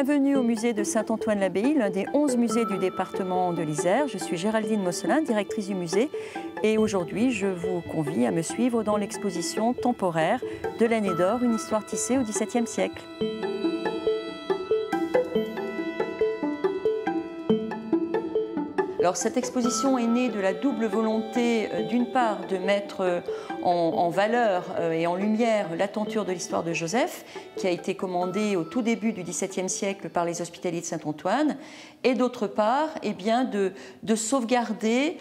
Bienvenue au musée de Saint-Antoine-l'Abbaye, l'un des 11 musées du département de l'Isère. Je suis Géraldine Mosselin, directrice du musée, et aujourd'hui je vous convie à me suivre dans l'exposition temporaire de l'année d'or, une histoire tissée au XVIIe siècle. Alors, cette exposition est née de la double volonté, d'une part, de mettre en valeur et en lumière la tenture de l'histoire de Joseph, qui a été commandée au tout début du XVIIe siècle par les Hospitaliers de Saint-Antoine, et d'autre part, de sauvegarder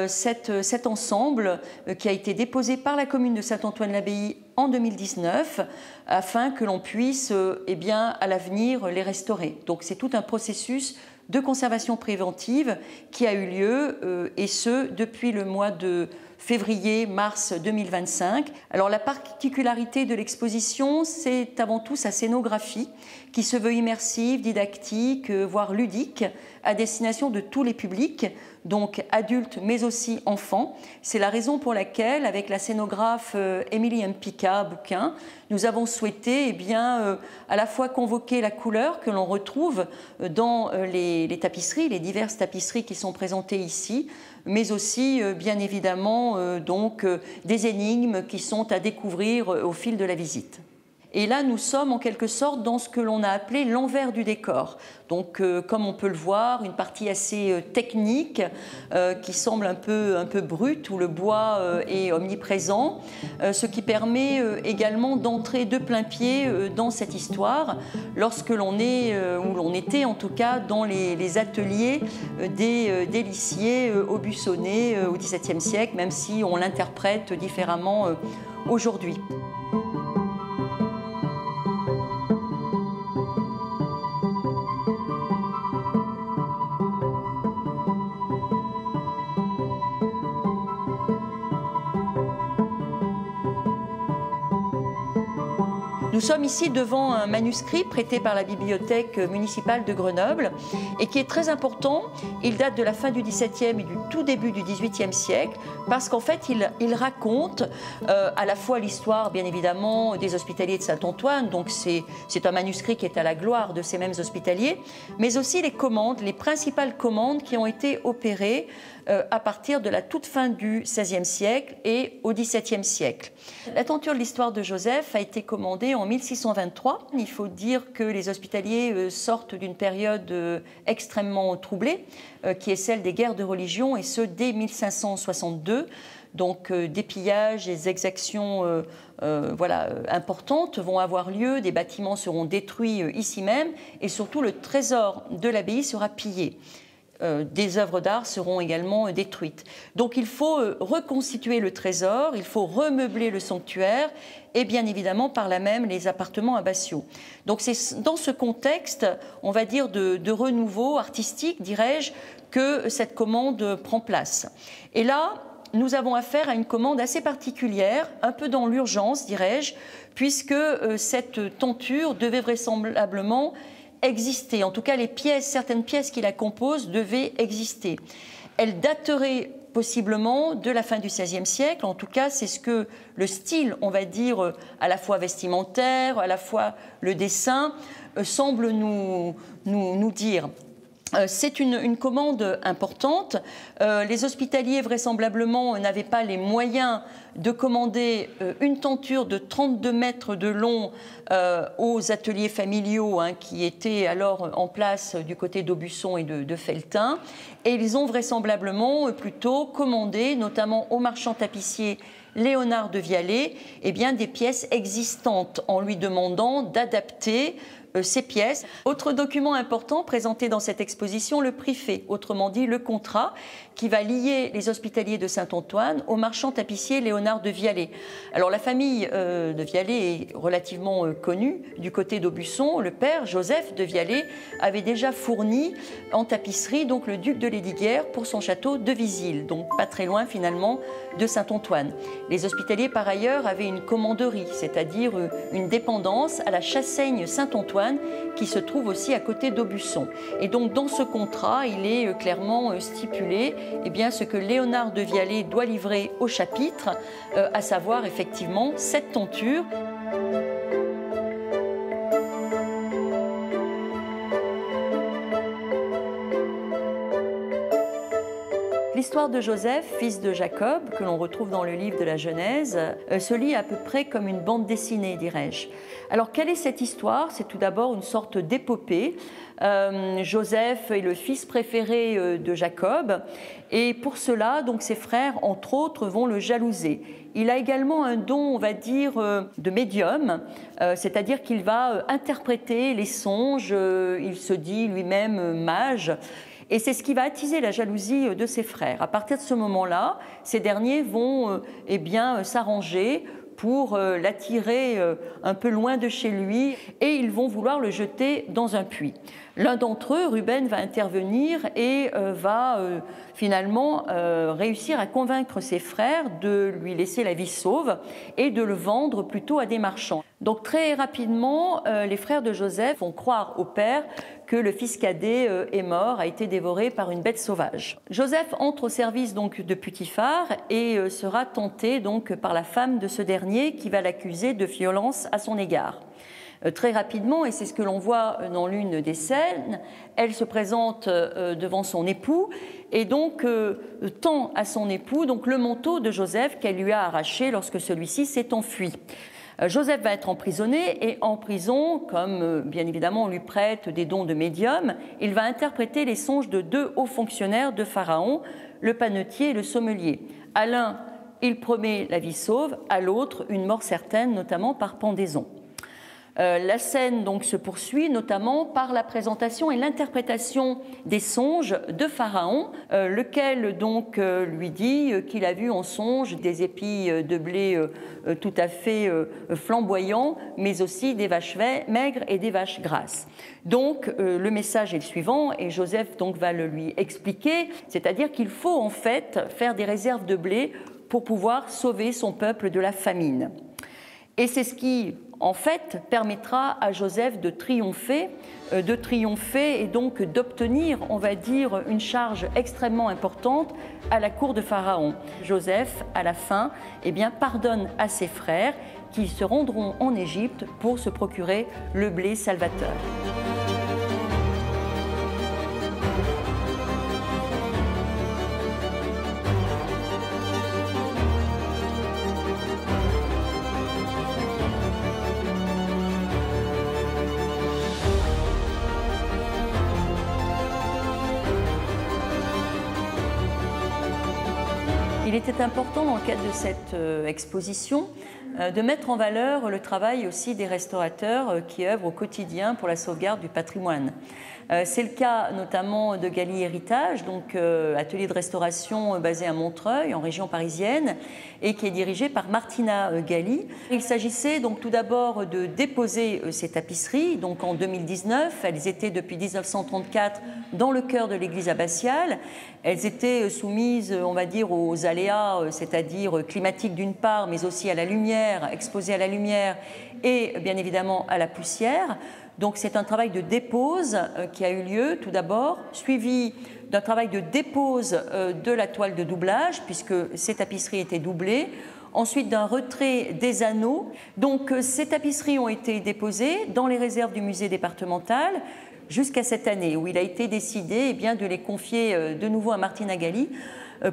cet ensemble qui a été déposé par la commune de Saint-Antoine-l'Abbaye en 2019, afin que l'on puisse, à l'avenir, les restaurer. Donc, c'est tout un processus de conservation préventive qui a eu lieu, et ce, depuis le mois de février-mars 2025. Alors la particularité de l'exposition, c'est avant tout sa scénographie, qui se veut immersive, didactique, voire ludique, à destination de tous les publics, donc adultes mais aussi enfants. C'est la raison pour laquelle, avec la scénographe Émilie Mpika Bouquin, nous avons souhaité à la fois convoquer la couleur que l'on retrouve dans les tapisseries, les diverses tapisseries qui sont présentées ici, mais aussi bien évidemment des énigmes qui sont à découvrir au fil de la visite. Et là, nous sommes en quelque sorte dans ce que l'on a appelé l'envers du décor. Donc, comme on peut le voir, une partie assez technique qui semble un peu brute, où le bois est omniprésent, ce qui permet également d'entrer de plein pied dans cette histoire, lorsque l'on est, ou l'on était en tout cas, dans les ateliers des lissiers aubussonnais au XVIIe siècle, même si on l'interprète différemment aujourd'hui. Nous sommes ici devant un manuscrit prêté par la bibliothèque municipale de Grenoble et qui est très important. Il date de la fin du XVIIe et du tout début du XVIIIe siècle parce qu'en fait, il raconte à la fois l'histoire, bien évidemment, des Hospitaliers de Saint-Antoine, donc c'est un manuscrit qui est à la gloire de ces mêmes Hospitaliers, mais aussi les principales commandes qui ont été opérées à partir de la toute fin du XVIe siècle et au XVIIe siècle. La tenture de l'histoire de Joseph a été commandée en 1623. Il faut dire que les Hospitaliers sortent d'une période extrêmement troublée, qui est celle des guerres de religion, et ce dès 1562. Donc des pillages, des exactions importantes vont avoir lieu, des bâtiments seront détruits ici même, et surtout le trésor de l'abbaye sera pillé. Des œuvres d'art seront également détruites. Donc il faut reconstituer le trésor, il faut remeubler le sanctuaire et bien évidemment par là même les appartements abbatiaux. Donc c'est dans ce contexte, on va dire, de renouveau artistique, dirais-je, que cette commande prend place. Et là, nous avons affaire à une commande assez particulière, un peu dans l'urgence, dirais-je, puisque cette tenture devait vraisemblablement exister. En tout cas, certaines pièces qui la composent devaient exister. Elle daterait possiblement de la fin du XVIe siècle. En tout cas, c'est ce que le style, on va dire, à la fois vestimentaire, à la fois le dessin, semble nous dire. C'est une commande importante. Les Hospitaliers, vraisemblablement, n'avaient pas les moyens de commander une tenture de 32 mètres de long aux ateliers familiaux qui étaient alors en place du côté d'Aubusson et de Felletin. Et ils ont vraisemblablement plutôt commandé, notamment au marchand tapissier Léonard de Vialet, des pièces existantes en lui demandant d'adapter ces pièces. Autre document important présenté dans cette exposition, le prix-fait, autrement dit le contrat qui va lier les Hospitaliers de Saint-Antoine au marchand tapissier Léonard de Vialet. Alors la famille de Vialet est relativement connue du côté d'Aubusson. Le père, Joseph de Vialet, avait déjà fourni en tapisserie donc le duc de Lesdiguières pour son château de Visil, donc pas très loin finalement de Saint-Antoine. Les Hospitaliers par ailleurs avaient une commanderie, c'est-à-dire une dépendance à la Chassaigne Saint-Antoine qui se trouve aussi à côté d'Aubusson. Et donc dans ce contrat, il est clairement stipulé ce que Léonard de Vialet doit livrer au chapitre, à savoir effectivement cette tenture. L'histoire de Joseph, fils de Jacob, que l'on retrouve dans le livre de la Genèse, se lit à peu près comme une bande dessinée, dirais-je. Alors, quelle est cette histoire? C'est tout d'abord une sorte d'épopée. Joseph est le fils préféré de Jacob, et pour cela, donc, ses frères, entre autres, vont le jalouser. Il a également un don, on va dire, de médium, c'est-à-dire qu'il va interpréter les songes, il se dit lui-même mage. Et c'est ce qui va attiser la jalousie de ses frères. À partir de ce moment-là, ces derniers vont s'arranger pour l'attirer un peu loin de chez lui et ils vont vouloir le jeter dans un puits. L'un d'entre eux, Ruben, va intervenir et va finalement réussir à convaincre ses frères de lui laisser la vie sauve et de le vendre plutôt à des marchands. Donc très rapidement, les frères de Joseph vont croire au père que le fils cadet est mort, a été dévoré par une bête sauvage. Joseph entre au service donc de Potiphar et sera tenté donc par la femme de ce dernier qui va l'accuser de violence à son égard. Très rapidement, et c'est ce que l'on voit dans l'une des scènes, elle se présente devant son époux et donc tend à son époux donc, le manteau de Joseph qu'elle lui a arraché lorsque celui-ci s'est enfui. Joseph va être emprisonné et en prison, comme bien évidemment on lui prête des dons de médium, il va interpréter les songes de deux hauts fonctionnaires de Pharaon, le panetier et le sommelier. À l'un, il promet la vie sauve, à l'autre, une mort certaine, notamment par pendaison. La scène donc se poursuit notamment par la présentation et l'interprétation des songes de Pharaon, lequel donc lui dit qu'il a vu en songe des épis de blé tout à fait flamboyants, mais aussi des vaches maigres et des vaches grasses. Donc le message est le suivant et Joseph donc va le lui expliquer, c'est-à-dire qu'il faut en fait faire des réserves de blé pour pouvoir sauver son peuple de la famine. Et c'est ce qui en fait, permettra à Joseph de triompher et donc d'obtenir, on va dire, une charge extrêmement importante à la cour de Pharaon. Joseph, à la fin, pardonne à ses frères qui se rendront en Égypte pour se procurer le blé salvateur. Il était important dans le cadre de cette exposition de mettre en valeur le travail aussi des restaurateurs qui œuvrent au quotidien pour la sauvegarde du patrimoine. C'est le cas notamment de Gali Héritage, donc atelier de restauration basé à Montreuil, en région parisienne, et qui est dirigé par Martina Gali. Il s'agissait donc tout d'abord de déposer ces tapisseries. Donc en 2019, elles étaient depuis 1934 dans le cœur de l'église abbatiale. Elles étaient soumises, on va dire, aux aléas, c'est-à-dire climatiques d'une part, mais aussi à la lumière, exposées à la lumière et bien évidemment à la poussière. Donc c'est un travail de dépose qui a eu lieu tout d'abord, suivi d'un travail de dépose de la toile de doublage, puisque ces tapisseries étaient doublées, ensuite d'un retrait des anneaux. Donc ces tapisseries ont été déposées dans les réserves du musée départemental jusqu'à cette année, où il a été décidé de les confier de nouveau à Martina Gali,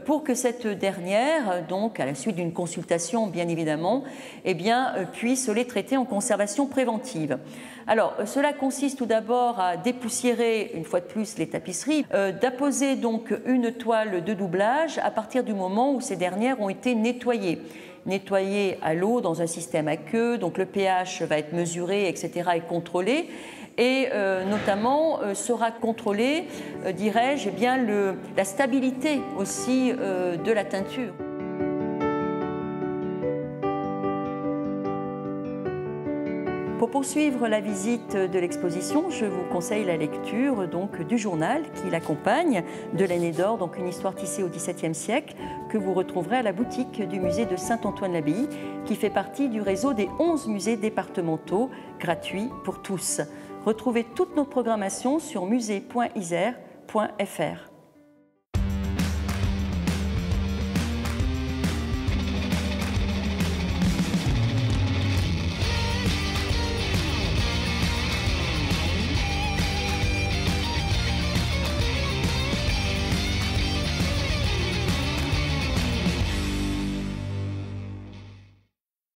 pour que cette dernière, donc à la suite d'une consultation bien évidemment, puisse les traiter en conservation préventive. Alors cela consiste tout d'abord à dépoussiérer une fois de plus les tapisseries, d'apposer donc une toile de doublage à partir du moment où ces dernières ont été nettoyées à l'eau dans un système à queue, donc le pH va être mesuré, etc. et contrôlé. Et notamment sera contrôlée, dirais-je, la stabilité aussi de la teinture. Pour poursuivre la visite de l'exposition, je vous conseille la lecture donc, du journal qui l'accompagne de l'année d'or, donc une histoire tissée au XVIIe siècle, que vous retrouverez à la boutique du musée de Saint-Antoine-l'Abbaye, qui fait partie du réseau des 11 musées départementaux gratuits pour tous. Retrouvez toutes nos programmations sur musée.isère.fr.